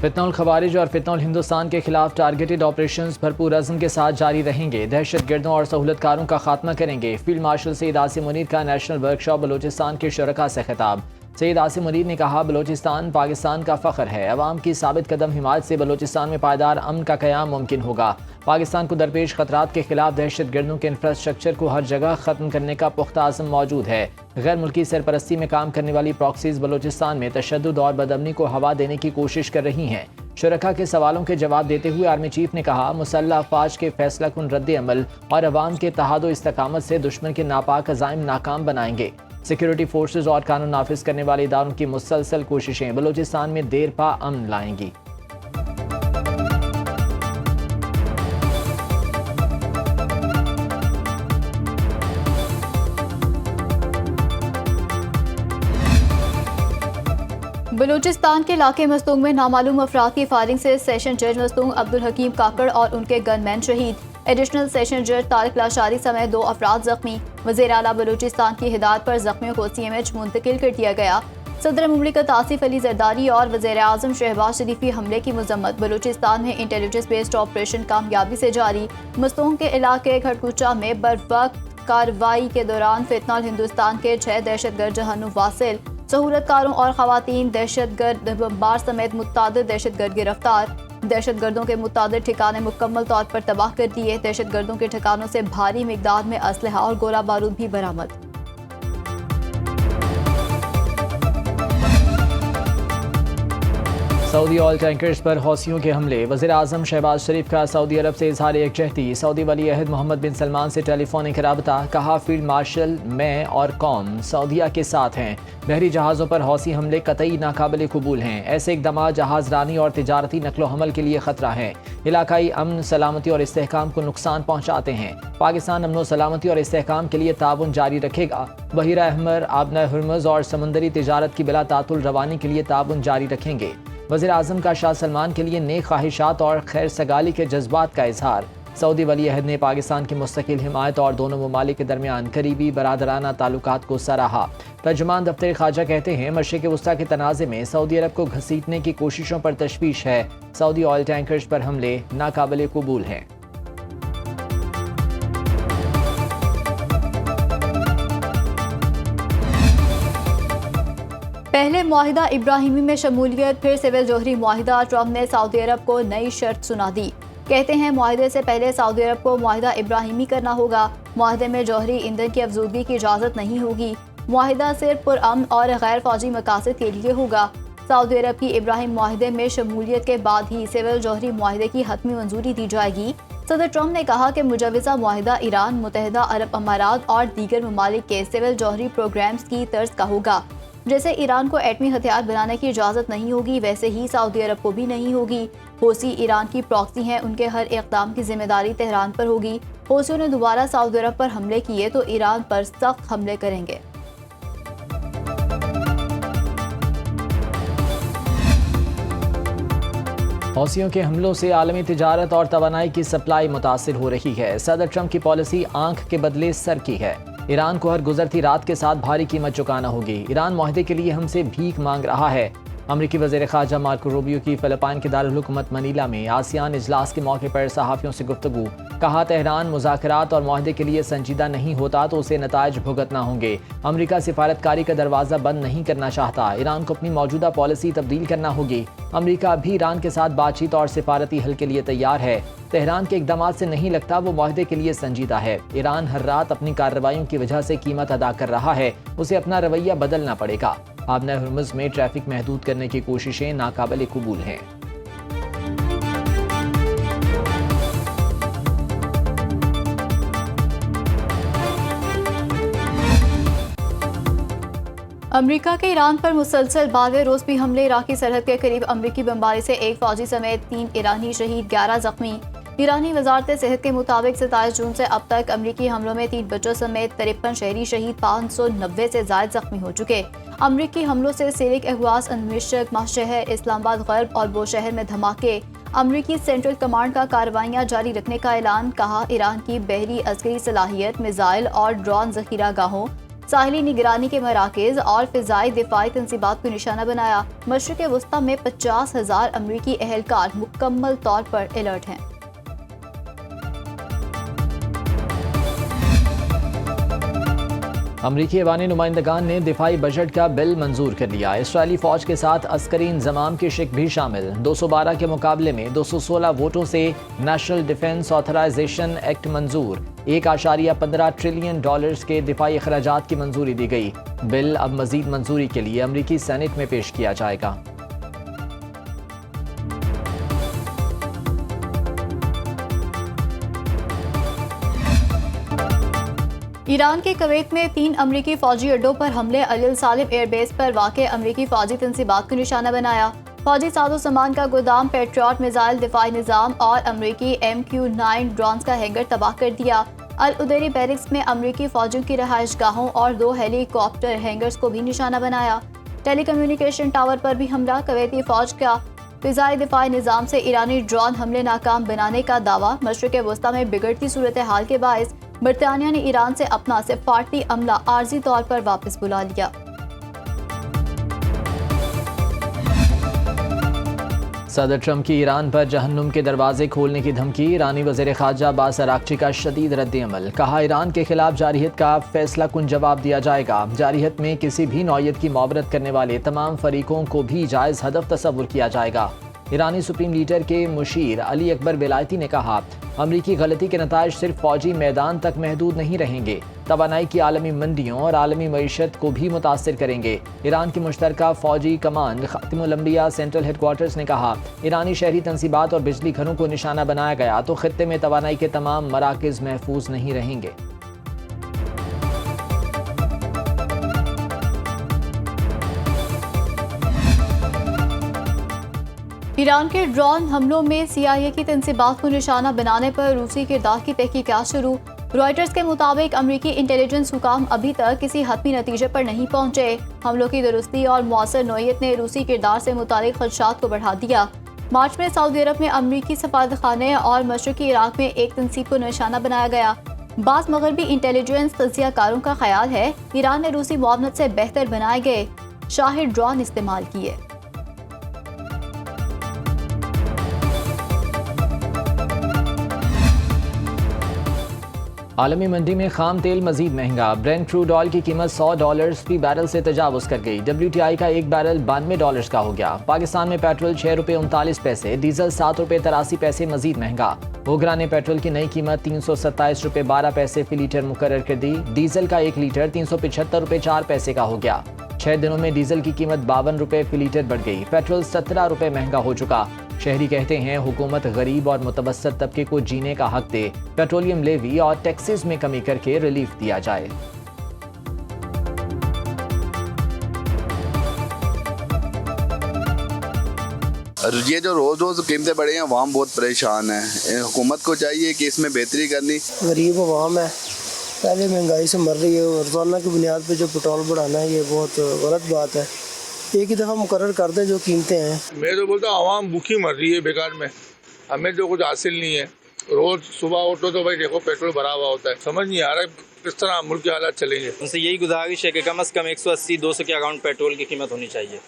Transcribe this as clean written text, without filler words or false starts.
फितनउल खवारिज और फितनउल हिंदुस्तान के खिलाफ टारगेटेड ऑपरेशंस भरपूर अज़्म के साथ जारी रहेंगे। दहशतगर्दों और सहूलतकारों का खात्मा करेंगे। फील्ड मार्शल सैयद आसिम मुनीर का नेशनल वर्कशॉप बलूचिस्तान के शुरका से खिताब। सैयद आसिम मुनीर ने कहा, बलूचिस्तान पाकिस्तान का फ़ख्र है। अवाम की साबित कदम हिमायत से बलूचिस्तान में पायदार अमन का क़याम मुमकिन होगा। पाकिस्तान को दरपेश खतरात के खिलाफ दहशतगर्दों के इंफ्रास्ट्रक्चर को हर जगह ख़त्म करने का पुख्ता आज़म मौजूद है। गैर मुल्की सरपरस्ती में काम करने वाली प्रॉक्सीज बलूचिस्तान में तशद्दुद और बदअमनी को हवा देने की कोशिश कर रही हैं। शुरका के सवालों के जवाब देते हुए आर्मी चीफ ने कहा, मुसल्लह अफवाज के फैसला कुन रद्द अमल और अवाम के इत्तेहाद व इस्तकामत से दुश्मन के नापाक अज़ाइम नाकाम बनाएंगे। सिक्योरिटी फोर्सेज और कानून नाफिज करने वाले इदारों की मुसलसल कोशिशें बलूचिस्तान में देर पा अमन लाएंगी। बलूचिस्तान के इलाके मस्तूंग में नामालूम अफराद की फायरिंग से सेशन जज मस्तूंग अब्दुल हकीम काकड़ और उनके गनमैन शहीद। एडिशनल सेशन जज तारिक लाशारी समेत 2 अफराद जख्मी। वज़ीर आला बलूचिस्तान की हिदायत पर जख्मियों को CMH मुंतकिल कर दिया गया। सदर मुमलिकत आसिफ अली जरदारी और वज़ीर आज़म शहबाज शरीफी हमले की मजम्मत। बलूचिस्तान में इंटेलिजेंस बेस्ड ऑपरेशन कामयाबी से जारी। मस्तूंग के इलाके घटकुचा में बर्वक्त कार्रवाई के दौरान फितनउल हिंदुस्तान के 6 दहशतगर्द जहानु वासिल, सहूलतकारों और खवातीन दहशतगर्द बमबार समेत मुत्तादिद दहशतगर्द गिरफ्तार। दहशतगर्दों के मुत्तादिद ठिकाने मुकम्मल तौर पर तबाह कर दिए। दहशतगर्दों के ठिकानों से भारी मिकदार में असलहा और गोला बारूद भी बरामद। सऊदी ऑयल टैंकर्स पर हौसियों के हमले। वज़ीर आज़म शहबाज शरीफ का सऊदी अरब से इजहार यकजहती। सऊदी वली अहद मोहम्मद बिन सलमान से टेलीफोनिक राबता। कहा, फील्ड मार्शल मैं और कौम सऊदिया के साथ हैं। बहरी जहाज़ों पर हौसी हमले कतई नाकाबिल कबूल हैं। ऐसे इक़दाम जहाज़ रानी और तिजारती नकलो हमल के लिए खतरा है। इलाकाई अमन सलामती और इस्तेहकाम को नुकसान पहुँचाते हैं। पाकिस्तान अमन सलामती और इस्तेहकाम के लिए ताउन जारी रखेगा। बहिरा अहमर, आबना हुर्मुज़ और समंदरी तिजारत की बिला तातुल रवानी के लिए ताउन जारी रखेंगे। वज़ीर आज़म का शाह सलमान के लिए नेक ख्वाहिशात और खैर सगाली के जज्बात का इजहार। सऊदी वली अहद ने पाकिस्तान की मुस्तकिल हिमायत और दोनों ममालिक के दरमियान करीबी बरादराना ताल्लुकात को सराहा। तर्जुमान दफ्तर ख्वाजा कहते हैं, मशरिक़ वस्ता के तनाज़े में सऊदी अरब को घसीटने की कोशिशों पर तशवीश है। सऊदी ऑयल टैंकर्स पर हमले नाकाबिल कबूल हैं। पहले मुआहिदा इब्राहिमी में शमूलियत, फिर सिविल जोहरी मुआहिदा। ट्रंप ने सऊदी अरब को नई शर्त सुना दी। कहते हैं, मुआहिदे से पहले सऊदी अरब को मुआहिदा इब्राहिमी करना होगा। मुआहिदे में जौहरी ईंधन की अफजूदगी की इजाज़त नहीं होगी। मुआहिदा सिर्फ पुरअमन और गैर फौजी मकासद के लिए होगा। सऊदी अरब की इब्राहिम मुआहिदे में शमूलियत के बाद ही सिविल जौहरी मुआहिदे की हतमी मंजूरी दी जाएगी। सदर ट्रंप ने कहा कि मुजवज़ा मुआहिदा ईरान, मुत्तहिदा अरब अमारात और दीगर ममालिक के सिविल जौहरी प्रोग्राम्स की तर्ज का होगा। जैसे ईरान को एटमी हथियार बनाने की इजाज़त नहीं होगी, वैसे ही सऊदी अरब को भी नहीं होगी। हौसी ईरान की प्रॉक्सी हैं, उनके हर इक़दाम की जिम्मेदारी तेहरान पर होगी। हौसियों ने दोबारा सऊदी अरब पर हमले किए तो ईरान पर सख्त हमले करेंगे। हौसियों के हमलों से आलमी तिजारत और तवानाई की सप्लाई मुतासिर हो रही है। सदर ट्रंप की पॉलिसी आंख के बदले सर की है। ईरान को हर गुजरती रात के साथ भारी कीमत चुकाना होगी। ईरान मुआहदे के लिए हमसे भीख मांग रहा है। अमरीकी वज़ीर ख़ारजा मार्को रूबियो की फ़िलिपाइन के दारुल हुकूमत मनीला में आसियान इजलास के मौके पर सहाफ़ियों से गुफ्तगू। कहा, तेहरान मुज़ाकरात और मुआहदे के लिए संजीदा नहीं होता तो उसे नताइज भुगतना होंगे। अमरीका सिफारतकारी का दरवाज़ा बंद नहीं करना चाहता। ईरान को अपनी मौजूदा पॉलिसी तब्दील करना होगी। अमरीका भी ईरान के साथ बातचीत और सिफारती हल के लिए तैयार है। तेहरान के इक़दाम से नहीं लगता वो मुआहदे के लिए संजीदा है। ईरान हर रात अपनी कार्रवाइयों की वजह से कीमत अदा कर रहा है। उसे अपना रवैया बदलना पड़ेगा। आबना हुर्मुज़ में ट्रैफिक महदूद करने की कोशिशें नाकाबिल कबूल हैं। अमरीका के ईरान पर मुसलसल बारहवें रोज भी हमले। इराकी सरहद के करीब अमरीकी बमबारी से 1 फौजी समेत 3 ईरानी शहीद, 11 जख्मी। ईरानी वजारत सेहत के मुताबिक 27 जून से अब तक अमरीकी हमलों में 3 बच्चों समेत 53 शहरी शहीद, 590 से ज्यादा जख्मी हो चुके। अमरीकी हमलों से सिरिक, अहवाज, अनमिशक, माशहर, इस्लामाबाद गर्ब और बोशहर में धमाके। अमरीकी सेंट्रल कमांड का कार्रवाइयां जारी रखने का ऐलान। कहा, ईरान की बहरी अस्करी सलाहियत, मिसाइल और ड्रोन जखीरा गाहों, साहिली निगरानी के मराकज़ और फ़िज़ाई दिफाई तंसीबात को निशाना बनाया। मशरिक़ वस्ता में 50,000 अमरीकी एहलकार मुकम्मल तौर पर अलर्ट हैं। अमरीकी ऐवानी नुमाइंदगान ने दिफाई बजट का बिल मंजूर कर लिया। इसराइली फ़ौज के साथ अस्करी इंजमाम की शिक भी शामिल। 212 के मुकाबले में 216 वोटों से नेशनल डिफेंस ऑथराइजेशन एक्ट मंजूर। 1.15 ट्रिलियन डॉलर्स के दिफाई अखराजात की मंजूरी दी गई। बिल अब मजीद मंजूरी के लिए अमरीकी सेनेट में पेश किया जाएगा। ईरान के कुवैत में 3 अमरीकी फ़ौजी अड्डों पर हमले। अल सालिम एयरबेस पर वाक़ अमरीकी फ़ौजी तंसीबात को निशाना बनाया। फ़ौजी साजो सामान का गोदाम, पेट्रियट मिसाइल दिफाई निज़ाम और अमरीकी MQ-9 ड्रोन्स का हैंगर तबाह कर दिया। अल उदैरी बैरिक्स में अमरीकी फ़ौजियों की रहाइश गाहों और 2 हेलीकॉप्टर हैंगर्स को भी निशाना बनाया। टेलीकम्युनिकेशन टावर पर भी हमला। कुवैती फ़ौज का फ़िज़ाई दिफाई निज़ाम से ईरानी ड्रोन हमले नाकाम बनाने का दावा। मशरिक़ वस्ता में बिगड़ती सूरत हाल के बायस बरतानिया ने ईरान से अपना सिफारती अमला आर्जी तौर पर वापस बुला लिया। सदर ट्रंप की ईरान पर जहन्नुम के दरवाजे खोलने की धमकी। ईरानी वज़ीर ख़ारजा अब्बास अराग़ची का शदीद रद्द-ए-अमल। कहा, ईरान के खिलाफ जारहियत का फैसला कुन जवाब दिया जाएगा। जारहियत में किसी भी नौयत की मौबरत करने वाले तमाम फरीकों को भी जायज़ हदफ तस्वुर किया जाएगा। ईरानी सुप्रीम लीडर के मुशीर अली अकबर बेलायती ने कहा, अमरीकी गलती के नताइज सिर्फ फौजी मैदान तक महदूद नहीं रहेंगे, तवानाई की आलमी मंडियों और आलमी मईशत को भी मुतासिर करेंगे। ईरान की मुश्तरका फौजी कमांड खातिमुल अंबिया सेंट्रल हेडक्वार्टर्स ने कहा, ईरानी शहरी तंसीबात और बिजली घरों को निशाना बनाया गया तो खित्ते में तवानाई के तमाम मराकज़ महफूज नहीं रहेंगे। ईरान के ड्रोन हमलों में CIA की तंसीबात को निशाना बनाने पर रूसी किरदार की तहकीकात शुरू। रॉयटर्स के मुताबिक अमरीकी इंटेलिजेंस हुकाम अभी तक किसी हतमी नतीजे पर नहीं पहुंचे। हमलों की दुरुस्ती और मौसर नौयत ने रूसी किरदार से मुतालिक खदशात को बढ़ा दिया। मार्च में सऊदी अरब में अमरीकी सफारतखाने और मशरकी इराक में एक तंसीब को निशाना बनाया गया। बाज़ मगरबी इंटेलिजेंस तजियाकारों का ख्याल है ईरान ने रूसी मुआवनत से बेहतर बनाए गए शाहिद ड्रोन इस्तेमाल किए। आलमी मंडी में खाम तेल मजीद महंगा। ब्रेंट क्रूड ऑयल की कीमत $100 फी बैरल से तजावुज़ कर गई। WTI का एक बैरल $92 का हो गया। पाकिस्तान में पेट्रोल ₹6.39, डीजल ₹7.83 मजीद महंगा। ओगरा ने पेट्रोल की नई कीमत ₹327.12 फी लीटर मुकर्रर कर दी। डीजल का 1 लीटर ₹375.04 का हो गया। 6 दिनों में डीजल की कीमत ₹52 फी लीटर बढ़ गई। पेट्रोल ₹17 महंगा हो चुका। शहरी कहते हैं हुकूमत गरीब और मुतवस्सित तबके को जीने का हक दे। पेट्रोलियम लेवी और टैक्सेस में कमी करके रिलीफ दिया जाए। ये जो रोज़ रोज़ कीमतें बढ़े हैं, अवाम बहुत परेशान है। हुकूमत को चाहिए कि इसमें बेहतरी करनी। गरीब अवाम है, पहले महंगाई से मर रही है। रोज़ाना की बुनियाद पे जो पेट्रोल बढ़ाना है ये बहुत गलत बात है। एक ही दफ़ा मुकर्रर कर दें जो कीमतें हैं। मैं तो बोलता हूँ आवाम भूखी मर रही है बेकार में। हमें तो कुछ हासिल नहीं है। रोज सुबह उठो तो भाई देखो पेट्रोल भरा हुआ होता है। समझ नहीं आ रहा किस तरह मुल्क के हालात चलेंगे। उनसे यही गुजारिश है कि कम से कम 180-200 के अकाउंट पेट्रोल की कीमत होनी चाहिए।